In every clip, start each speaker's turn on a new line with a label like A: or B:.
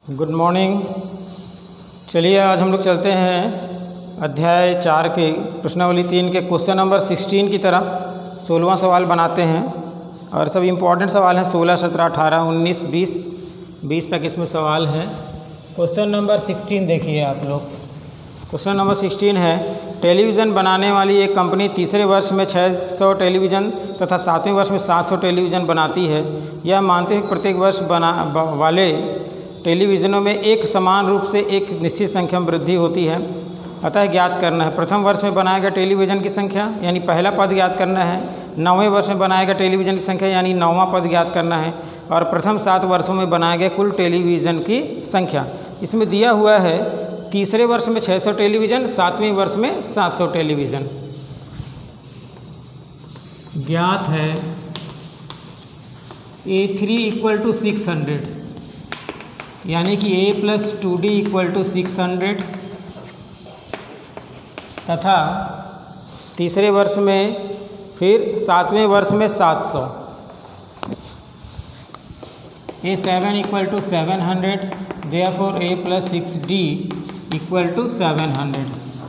A: Good morning. चलिए आज हम लोग चलते हैं अध्याय 4 के प्रश्नावली 3 के क्वेश्चन नंबर 16 की तरफ। 16वां सवाल बनाते हैं और सब इम्पॉर्टेंट सवाल हैं। 16, 17, 18, 19, 20 तक इसमें सवाल हैं। क्वेश्चन नंबर 16 देखिए आप लोग। क्वेश्चन नंबर 16 है, टेलीविज़न बनाने वाली एक कंपनी तीसरे वर्ष में 600 टेलीविज़न तथा 7वें वर्ष में 700 टेलीविज़न बनाती है। यह मानते हुए प्रत्येक वर्ष वाले टेलीविज़नों में एक समान रूप से एक निश्चित संख्या में वृद्धि होती है, अतः ज्ञात करना है। प्रथम वर्ष में बनाए गए टेलीविज़न की संख्या यानी पहला पद ज्ञात करना है। 9वें वर्ष में बनाए गए टेलीविज़न की संख्या यानी 9वां पद ज्ञात करना है। और प्रथम 7 वर्षों में बनाए गए कुल टेलीविज़न की संख्या। इसमें दिया हुआ है तीसरे वर्ष में 600 टेलीविज़न, 7वें वर्ष में 700 टेलीविज़न। ज्ञात है A3 = 600 यानी कि A + 2D = 600 तथा तीसरे वर्ष में फिर 7वें वर्ष में 700। A7 = 700, therefore A + 6D = 700।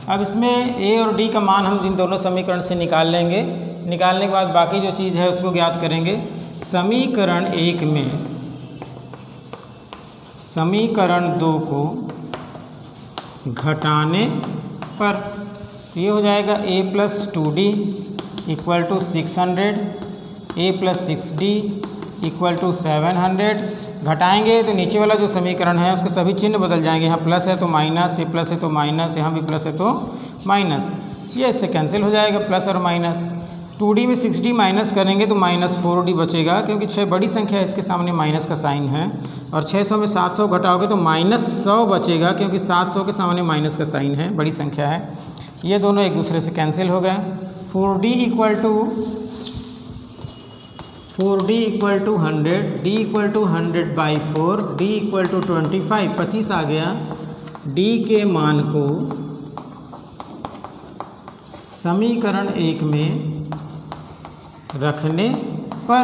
A: अब इसमें A और D का मान हम इन दोनों समीकरण से निकाल लेंगे। निकालने के बाद बाकी जो चीज़ है उसको ज्ञात करेंगे। समीकरण 1 में समीकरण 2 को घटाने पर ये हो जाएगा A + 2D = 600, A + 6D = 700। घटाएंगे तो नीचे वाला जो समीकरण है उसके सभी चिन्ह बदल जाएंगे। यहाँ प्लस है तो माइनस, ये प्लस है तो माइनस, यहाँ भी प्लस है तो माइनस, ये इससे कैंसिल हो जाएगा प्लस और माइनस। 2D में 6D माइनस करेंगे तो -4D बचेगा, क्योंकि 6 बड़ी संख्या है, इसके सामने माइनस का साइन है। और 600 में 700 घटाओगे तो -100 बचेगा, क्योंकि 700 के सामने माइनस का साइन है, बड़ी संख्या है। ये दोनों एक दूसरे से कैंसिल हो गए। 4D = 100, D = 100/4, D = 25 आ गया। D के मान को समीकरण 1 में रखने पर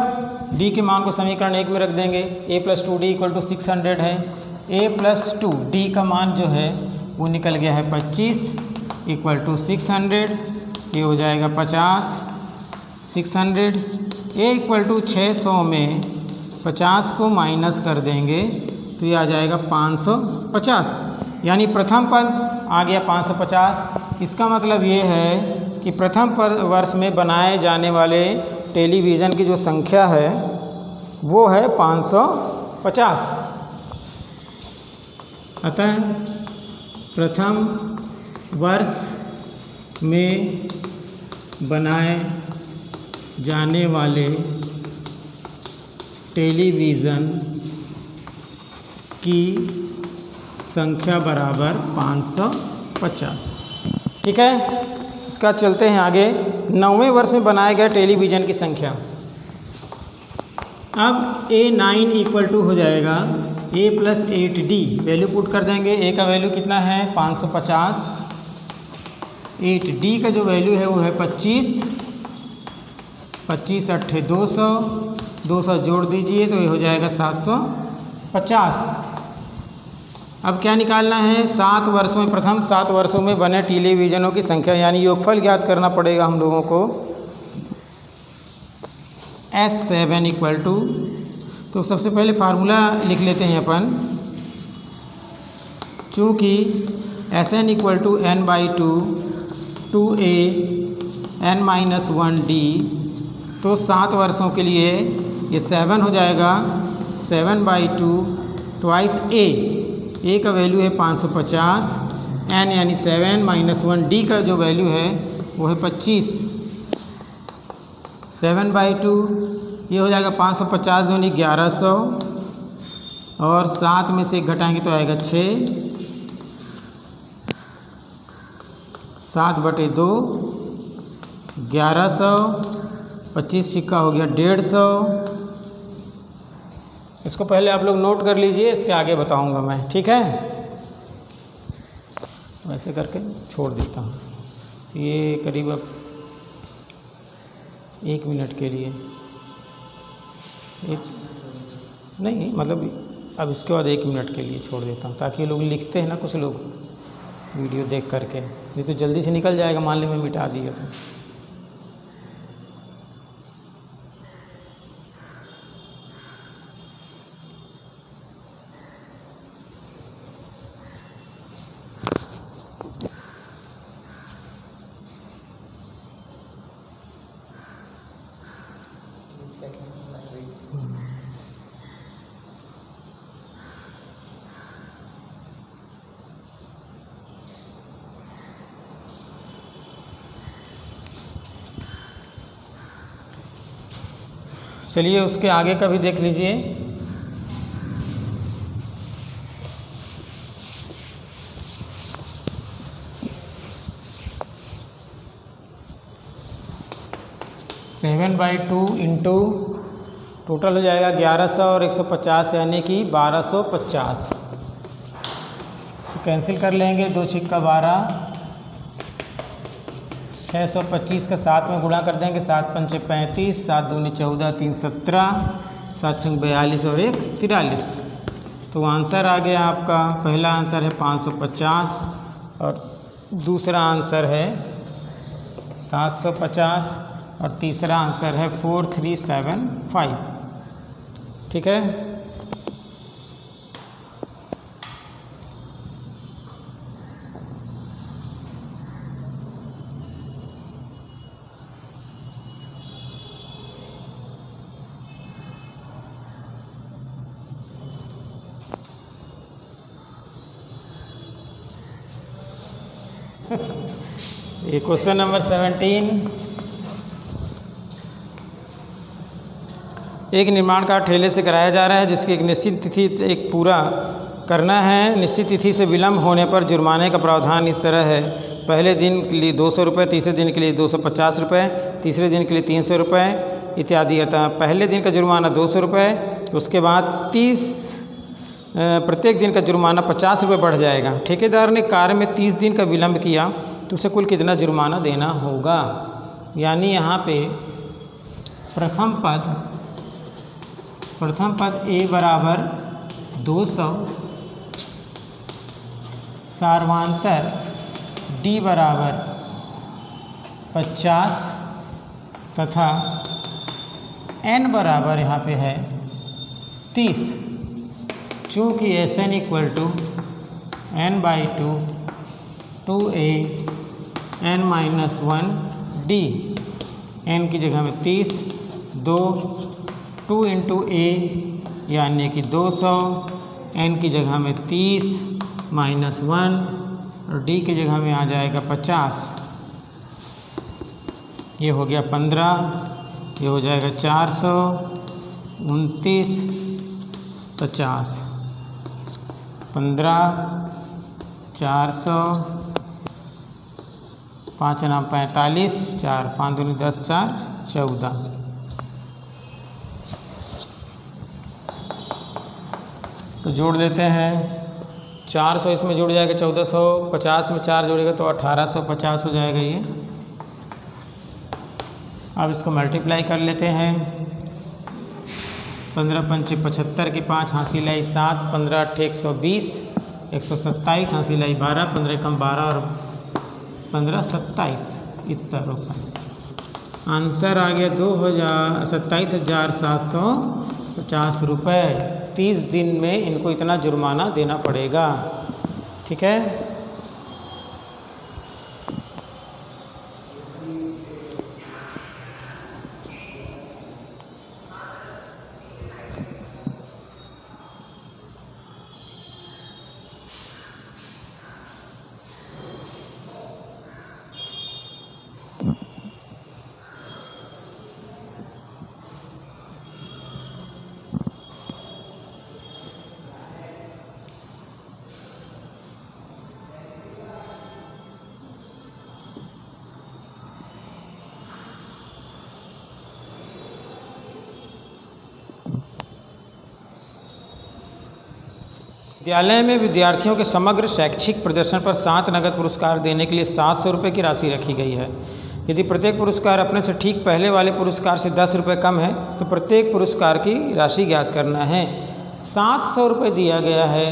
A: D के मान को समीकरण 1 में रख देंगे। A + 2D = 600 है। A + 2D का मान जो है वो निकल गया है 25 = 600, ये हो जाएगा 50। 600 A = 600 में 50 को माइनस कर देंगे तो ये आ जाएगा 550, यानी प्रथम पद आ गया 550। इसका मतलब ये है कि प्रथम वर्ष में बनाए जाने वाले टेलीविज़न की जो संख्या है वो है 550। अतः प्रथम वर्ष में बनाए जाने वाले टेलीविज़न की संख्या बराबर 550। ठीक है, इसका चलते हैं आगे। 9वें वर्ष में बनाए गए टेलीविज़न की संख्या। अब A9 = हो जाएगा A + 8D, वैल्यू पुट कर देंगे। A का वैल्यू कितना है 550, 8D का जो वैल्यू है वो है 25, 25 × 8 200, 200 जोड़ दीजिए तो ये हो जाएगा 750। अब क्या निकालना है, 7 वर्षों में, प्रथम 7 वर्षों में बने टेलीविज़नों की संख्या, यानी योगफल ज्ञात करना पड़ेगा हम लोगों को। S7 = तो सबसे पहले फार्मूला लिख लेते हैं अपन। चूँकि Sn = n/2 2A n-1D, तो 7 वर्षों के लिए ये 7 हो जाएगा। 7/2 ट्वाइस A का वैल्यू है 550, n यानी 7 - 1, D का जो वैल्यू है वो है 25। 7/2 ये हो जाएगा 550 दूनी 1100, और 7 में से 1 घटाएंगे तो आएगा 6। 7/2 1100, 25 सिक्का हो गया 150। इसको पहले आप लोग नोट कर लीजिए, इसके आगे बताऊंगा मैं, ठीक है। वैसे करके छोड़ देता हूँ, ये करीब अब 1 मिनट के लिए नहीं, मतलब अब इसके बाद 1 मिनट के लिए छोड़ देता हूँ, ताकि लोग लिखते हैं ना कुछ लोग वीडियो देख करके, ये तो जल्दी से निकल जाएगा, मान ली मैं मिटा दिया तो। चलिए उसके आगे का भी देख लीजिए। Seven by two into total हो जाएगा 1100 और 150 यानी कि 1250। कैंसिल कर लेंगे, 2 छिक्का 12, 625 का 7 में गुणा कर देंगे, 7 पंचे 35, 7 दूनी 14, 3 17, 7 छंग 42 और 1 43। तो आंसर आ गया आपका, पहला आंसर है 550 और दूसरा आंसर है 750 और तीसरा आंसर है 4375। ठीक है। ये क्वेश्चन नंबर 17। एक निर्माण कार्य ठेले से कराया जा रहा है जिसकी एक निश्चित तिथि एक पूरा करना है। निश्चित तिथि से विलंब होने पर जुर्माने का प्रावधान इस तरह है। पहले दिन के लिए 200 रुपये, तीसरे दिन के लिए 250 रुपये, तीसरे दिन के लिए 300 रुपये इत्यादि। अतः पहले दिन का जुर्माना 200 रुपये, उसके बाद प्रत्येक दिन का जुर्माना 50 रुपये बढ़ जाएगा। ठेकेदार ने कार्य में 30 दिन का विलंब किया तो उसे कुल कितना जुर्माना देना होगा। यानी यहाँ पे प्रथम पद ए बराबर 200, सार्वांतर डी बराबर 50 तथा एन बराबर यहाँ पे है 30। चूँकि Sn equal to n/2 2a n-1 d, n की जगह में 30, 2 × a यानी कि 200, n की जगह में 30 -1 और d की जगह में आ जाएगा 50। ये हो गया 15, ये हो जाएगा 400, 29, 50, 15, 400, 5 × 45, 4 5 दूनी 10, 4 14। तो जोड़ देते हैं, 400 इसमें जुड़ जाएगा, 1450 में 4 जोड़ेगा तो 1850 हो जाएगा ये। अब इसको मल्टीप्लाई कर लेते हैं। 15 पंचे 75 के 5, हाँसी लाई 7, 15 × 120, 127, हाँसी लाई 12, 15 कम 12 और 15 27, इतना रुपये। आंसर आ गया 27,750 रुपये। 30 दिन में इनको इतना जुर्माना देना पड़ेगा। ठीक है। विद्यालय में विद्यार्थियों के समग्र शैक्षिक प्रदर्शन पर 7 नगद पुरस्कार देने के लिए 700 रुपये की राशि रखी गई है। यदि प्रत्येक पुरस्कार अपने से ठीक पहले वाले पुरस्कार से 10 रुपये कम है तो प्रत्येक पुरस्कार की राशि ज्ञात करना है। 700 रुपये दिया गया है,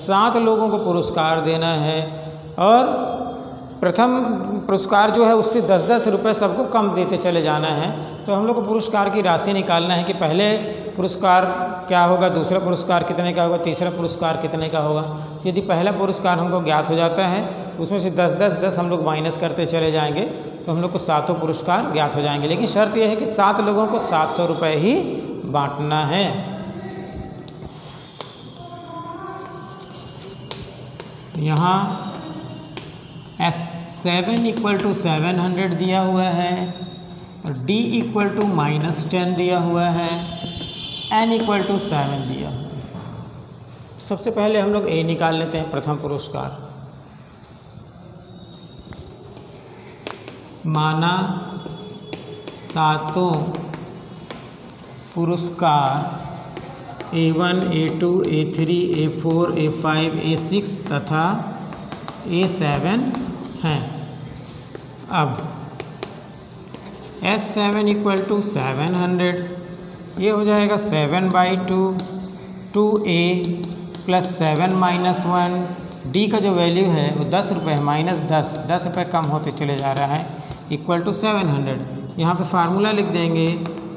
A: 7 लोगों को पुरस्कार देना है और प्रथम पुरस्कार जो है उससे 10-10 रुपये सबको कम देते चले जाना है। तो हम लोग को पुरस्कार की राशि निकालना है कि पहले पुरस्कार क्या होगा, दूसरा पुरस्कार कितने का होगा, तीसरा पुरस्कार कितने का होगा। यदि पहला पुरस्कार हमको ज्ञात हो जाता है उसमें से 10-10-10 हम लोग माइनस करते चले जाएंगे तो हम लोग को 7 पुरस्कार ज्ञात हो जाएंगे। लेकिन शर्त यह है कि 7 लोगों को 700 रुपये ही बांटना है। यहाँ S7 इक्वल टू 700 दिया हुआ है और D इक्वल टू -10 दिया हुआ है, N इक्वल टू 7 दिया हुआ है। सबसे पहले हम लोग A निकाल लेते हैं, प्रथम पुरस्कार। माना 7 पुरस्कार A1, A2, A3, A4, A5, A6 तथा A7 हैं। अब S7 इक्वल टू 700, ये हो जाएगा 7/2 2A प्लस 7 - 1। D का जो वैल्यू है वो 10 रुपये है, -10 रुपये कम होते चले जा रहा है, इक्वल टू 700। यहाँ पे फार्मूला लिख देंगे,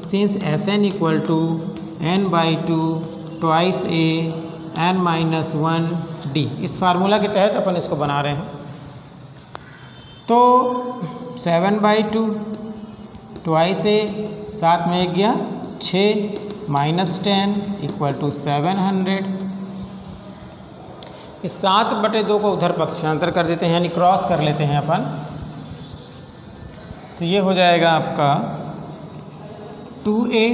A: since Sn equal to n/2 2 A n - 1 D। इस फार्मूला के तहत अपन इसको बना रहे हैं। तो 7/2 2 A, साथ में 1 गया 6 -10 इक्वल टू 700। इस 7/2 को उधर पक्षांतर कर देते हैं, यानी क्रॉस कर लेते हैं अपन। तो ये हो जाएगा आपका 2A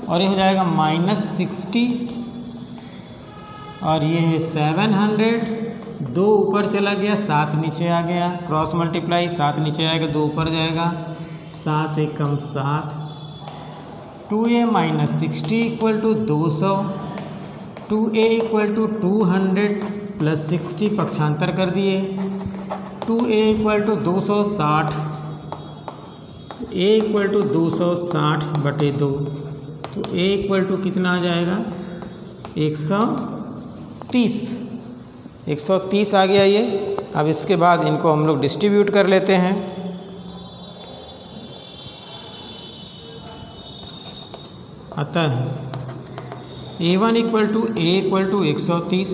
A: और ये हो जाएगा -60 और ये है 700। 2 ऊपर चला गया, 7 नीचे आ गया, क्रॉस मल्टीप्लाई, 7 नीचे आएगा 2 ऊपर जाएगा, 7 एकम 7। 2A - 60 equal to 200। 2A equal to 200 plus 60 पक्षांतर कर दिए। 2A equal to 260, A equal to 260/2। तो A इक्वल टू कितना आ जाएगा 130। 130 आ गया ये। अब इसके बाद इनको हम लोग डिस्ट्रीब्यूट कर लेते हैं। अतः A1 equal to A equal to 130,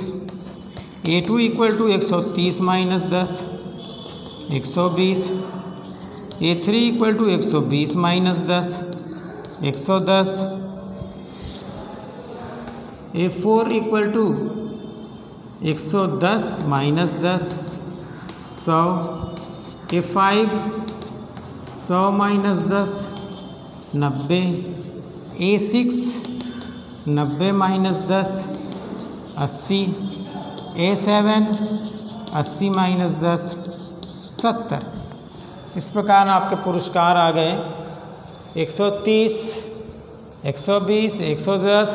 A: A2 equal to 130 - 10 120, A3 equal to 120 - 10 110, A4 equal to 110 - 10 100, A5 100 - 10 90, A6 90 - 10 80, A7 80 - 10 70। इस प्रकार आपके पुरस्कार आ गए 130, 120, 110,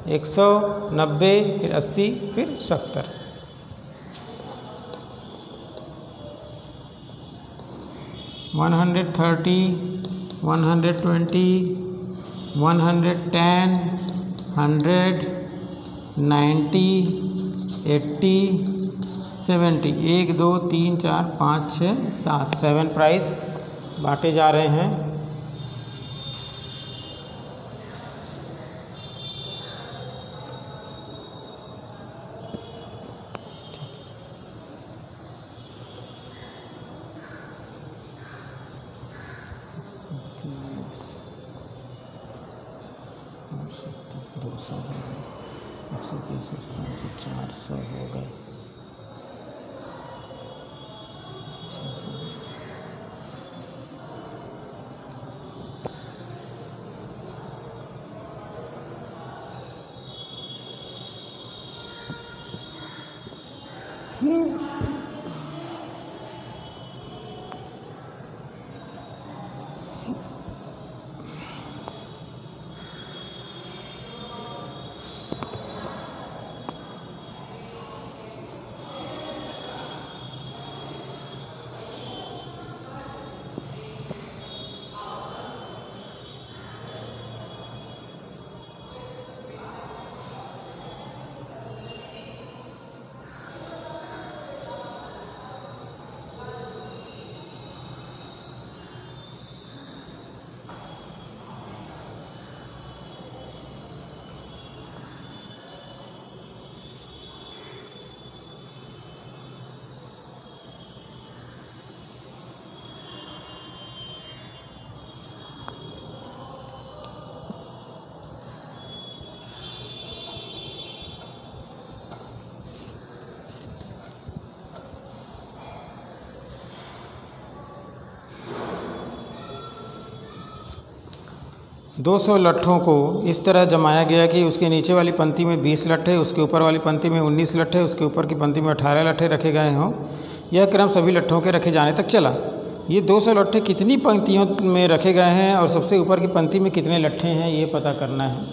A: 190, फिर 80, फिर 70। $130, $120, $110, $100, $90, $80, $70। 1 2 3 4 5 6 7 7 प्राइस बांटे जा रहे हैं। हो गए। 200 लट्ठों को इस तरह जमाया गया कि उसके नीचे वाली पंक्ति में 20 लट्ठे, उसके ऊपर वाली पंक्ति में 19 लट्ठे, उसके ऊपर की पंक्ति में 18 लट्ठे रखे गए हों। यह क्रम सभी लट्ठों के रखे जाने तक चला। ये 200 लट्ठे कितनी पंक्तियों में रखे गए हैं और सबसे ऊपर की पंक्ति में कितने लट्ठे हैं, ये पता करना है।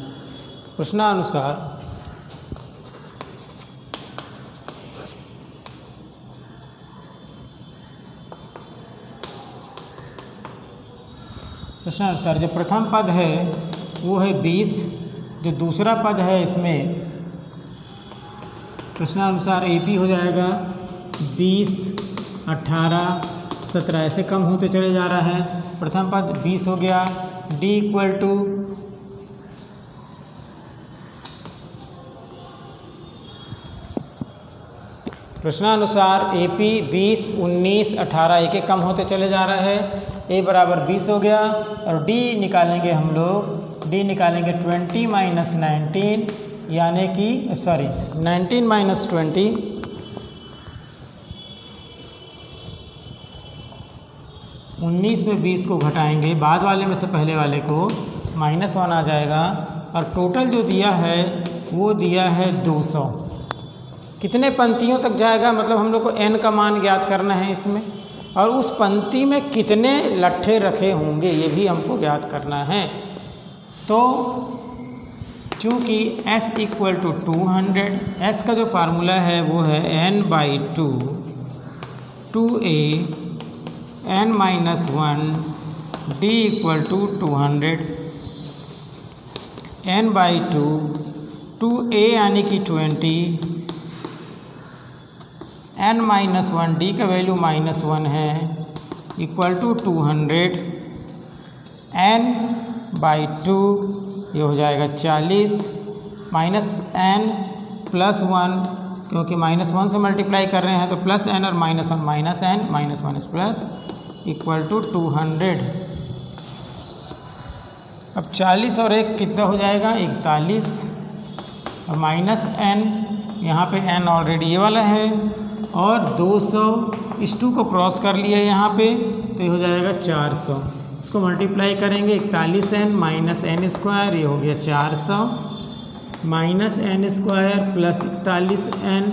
A: प्रश्नानुसार जो प्रथम पद है वो है 20, जो दूसरा पद है इसमें प्रश्नानुसार AP हो जाएगा 20, 18, 17, ऐसे कम होते चले जा रहा है। प्रथम पद 20 हो गया। D इक्वल टू प्रश्नानुसार AP 20, 19, 18 एक एक कम होते चले जा रहा है। A बराबर 20 हो गया और D निकालेंगे हम लोग, D निकालेंगे 20 माइनस 19, यानी कि 19 माइनस 20, उन्नीस में 20 को घटाएंगे, बाद वाले में से पहले वाले को, -1 आ जाएगा और टोटल जो दिया है वो दिया है 200। कितने पंक्तियों तक जाएगा, मतलब हम लोग को n का मान ज्ञात करना है इसमें, और उस पंक्ति में कितने लट्ठे रखे होंगे ये भी हमको ज्ञात करना है। तो चूँकि s इक्वल टू 200, s का जो फार्मूला है वो है n/2, 2a n-1, d equal to 200, n/2, 2a यानी कि 20, n-1, d का वैल्यू -1 है, इक्वल टू 200, n/2 ये हो जाएगा 40, -n + 1, क्योंकि -1 से मल्टीप्लाई कर रहे हैं तो +n और -1 -n, -1 इस प्लस, इक्वल टू 200। अब 40 और 1 कितना हो जाएगा, 41, और -n, यहाँ पे n ऑलरेडी ये वाला है, और 200 इस 2 को क्रॉस कर लिया यहाँ पे तो ये हो जाएगा 400। इसको मल्टीप्लाई करेंगे, 41n माइनस n स्क्वायर, ये हो गया 400, -n² plus 41n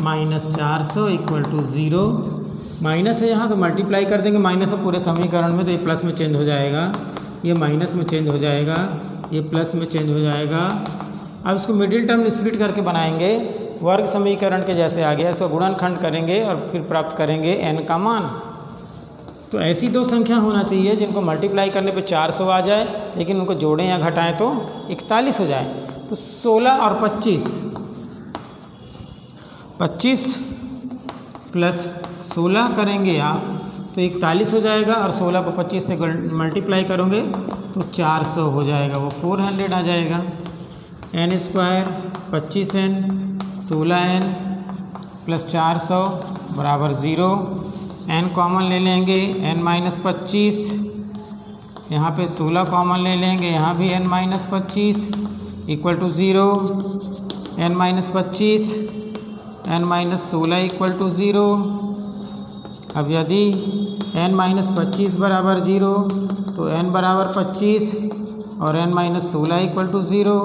A: minus 400 equal to 0। Minus है यहाँ तो मल्टीप्लाई कर देंगे माइनस है पूरे समीकरण में, तो ये प्लस में चेंज हो जाएगा, ये माइनस में चेंज हो जाएगा, ये प्लस में चेंज हो जाएगा। अब इसको मिडिल टर्म स्प्लिट करके बनाएंगे, वर्ग समीकरण के जैसे आ गया, इसको गुणनखंड करेंगे और फिर प्राप्त करेंगे n का मान। तो ऐसी दो संख्या होना चाहिए जिनको मल्टीप्लाई करने पे 400 आ जाए, लेकिन उनको जोड़ें या घटाएं तो 41 हो जाए। तो 16 और 25, 25 प्लस 16 करेंगे आप तो 41 हो जाएगा, और 16 को 25 से मल्टीप्लाई करोगे तो 400 हो जाएगा, वो 400 आ जाएगा। n² 25n, 16n प्लस 400 बराबर 0। n कॉमन ले लेंगे, n-25, यहाँ पे 16 कॉमन ले लेंगे, यहाँ भी n-25 equal to 0, n-25, n-16 equal to 0। अब यदि n-25 बराबर 0 तो n बराबर 25 और n-16 इक्वल टू 0,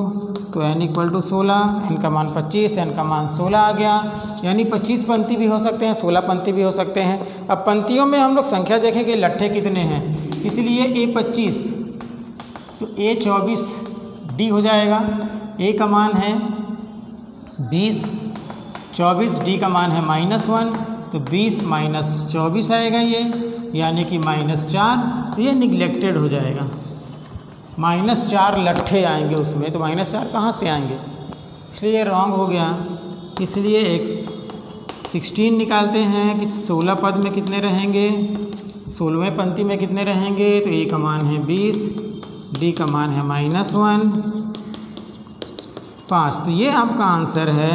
A: तो n इक्वल टू 16, n का मान 25, n का मान 16 आ गया। यानी 25 पंक्ति भी हो सकते हैं, 16 पंक्ति भी हो सकते हैं। अब पंक्तियों में हम लोग संख्या देखेंगे लट्ठे कितने हैं, इसलिए a25 तो a24 d हो जाएगा। a का मान है 20, 24, d का मान है -1, तो 20 माइनस 24 आएगा ये, यानी कि -4, तो ये निगलेक्टेड हो जाएगा। -4 लट्ठे आएंगे उसमें, तो -4 कहाँ से आएंगे, इसलिए रॉन्ग हो गया। इसलिए x16 निकालते हैं कि 16 पद में कितने रहेंगे, 16वें पंक्ति में कितने रहेंगे, तो a का मान है 20, d का मान है -1, 5। तो ये आपका आंसर है।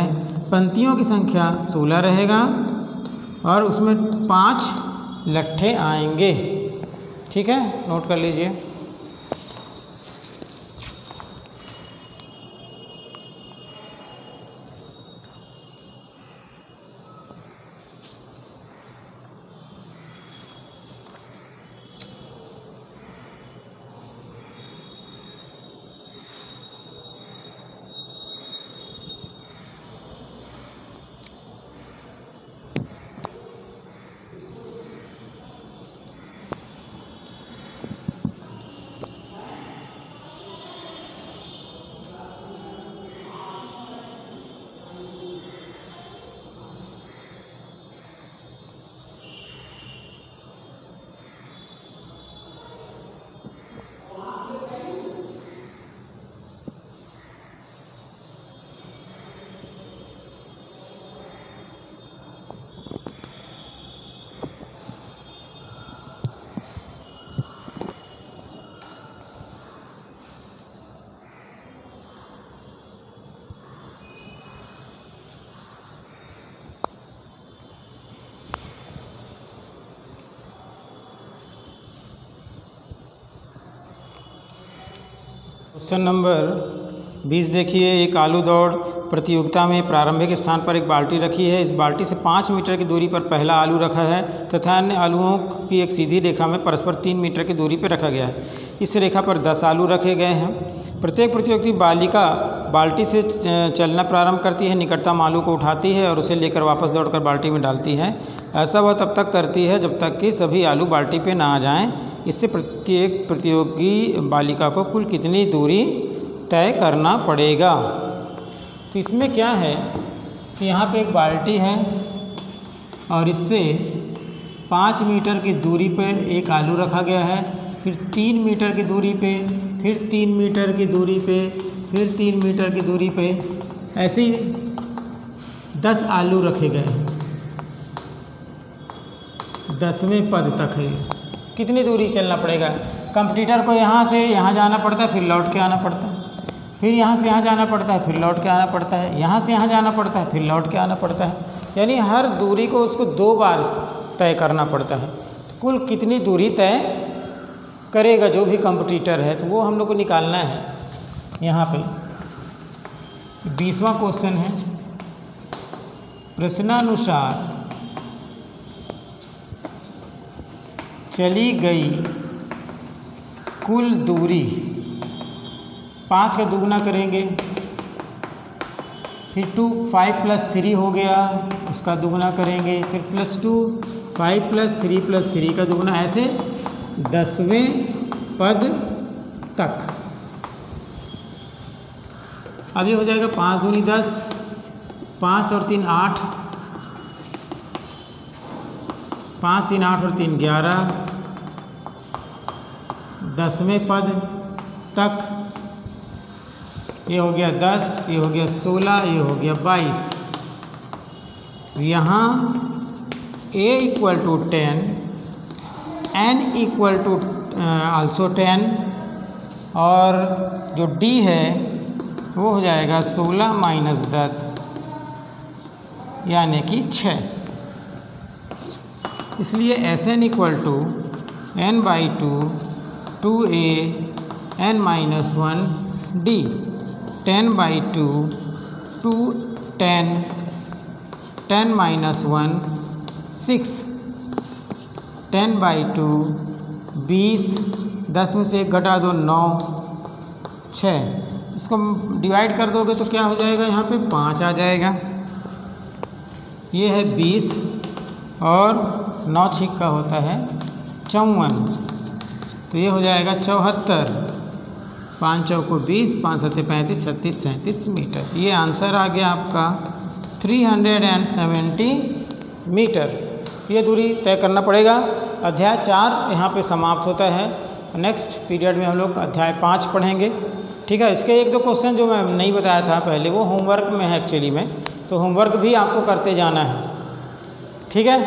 A: पंक्तियों की संख्या 16 रहेगा और उसमें 5 लट्ठे आएंगे। ठीक है, नोट कर लीजिए। क्वेश्चन नंबर 20 देखिए। एक आलू दौड़ प्रतियोगिता में प्रारंभिक स्थान पर एक बाल्टी रखी है। इस बाल्टी से 5 मीटर की दूरी पर पहला आलू रखा है तथा अन्य आलूओं की एक सीधी रेखा में परस्पर 3 मीटर की दूरी पर रखा गया है। इस रेखा पर 10 आलू रखे गए हैं। प्रत्येक प्रतियोगी बालिका बाल्टी से चलना प्रारंभ करती है, निकटतम आलू को उठाती है और उसे लेकर वापस दौड़कर बाल्टी में डालती है। ऐसा वह तब तक करती है जब तक कि सभी आलू बाल्टी पे ना आ जाएं। इससे प्रत्येक प्रतियोगी बालिका को कुल कितनी दूरी तय करना पड़ेगा। तो इसमें क्या है कि यहाँ पे एक बाल्टी है और इससे 5 मीटर की दूरी पर एक आलू रखा गया है, फिर 3 मीटर की दूरी पे, फिर 3 मीटर की दूरी पे, फिर 3 मीटर की दूरी पे, ऐसे ही 10 आलू रखे गए हैं। 10वें पद तक है। कितनी दूरी चलना पड़ेगा? कंपटीटर को यहाँ से यहाँ जाना पड़ता है, फिर लौट के आना पड़ता है, फिर यहाँ से यहाँ जाना पड़ता है, फिर लौट के आना पड़ता है, यहाँ से यहाँ जाना पड़ता है, फिर लौट के आना पड़ता है। यानी हर दूरी को उसको 2 बार तय करना पड़ता है। कुल कितनी दूरी तय करेगा जो भी कंपटीटर है, तो वो हम लोग को निकालना है। यहाँ पे 20वां क्वेश्चन है। प्रश्नानुसार चली गई कुल दूरी 5 का दुगना करेंगे, फिर 2 5 + 3 हो गया, उसका दुगना करेंगे, फिर +2 5 + 3 + 3 का दुगना, ऐसे 10वें पद तक। अब ये हो जाएगा 5 दूनी 10, 5 और 3 8, 5 3 8 और 3 11, 10वें पद तक। ये हो गया 10, ये हो गया 16, ये हो गया 22। यहाँ a = 10, n = also 10 और जो d है वो हो जाएगा 16 - 10 यानी कि 6। इसलिए Sn = n/2 2a n-1 d 10/2 2 10 10-1 6 10/2 20, 10 में से 1 घटा दो 9 6। इसको डिवाइड कर दोगे तो क्या हो जाएगा? यहाँ पे 5 आ जाएगा। ये है 20 और 9 छिक्का होता है 54, तो ये हो जाएगा 74। 5 चौको 20, 5 सत्ते 35, 36 37 मीटर। ये आंसर आ गया आपका 370 मीटर। ये दूरी तय करना पड़ेगा। अध्याय 4 यहाँ पे समाप्त होता है। नेक्स्ट पीरियड में हम लोग अध्याय 5 पढ़ेंगे। ठीक है। इसके 1-2 क्वेश्चन जो मैं नहीं बताया था पहले, वो होमवर्क में है एक्चुअली में, तो होमवर्क भी आपको करते जाना है। ठीक है।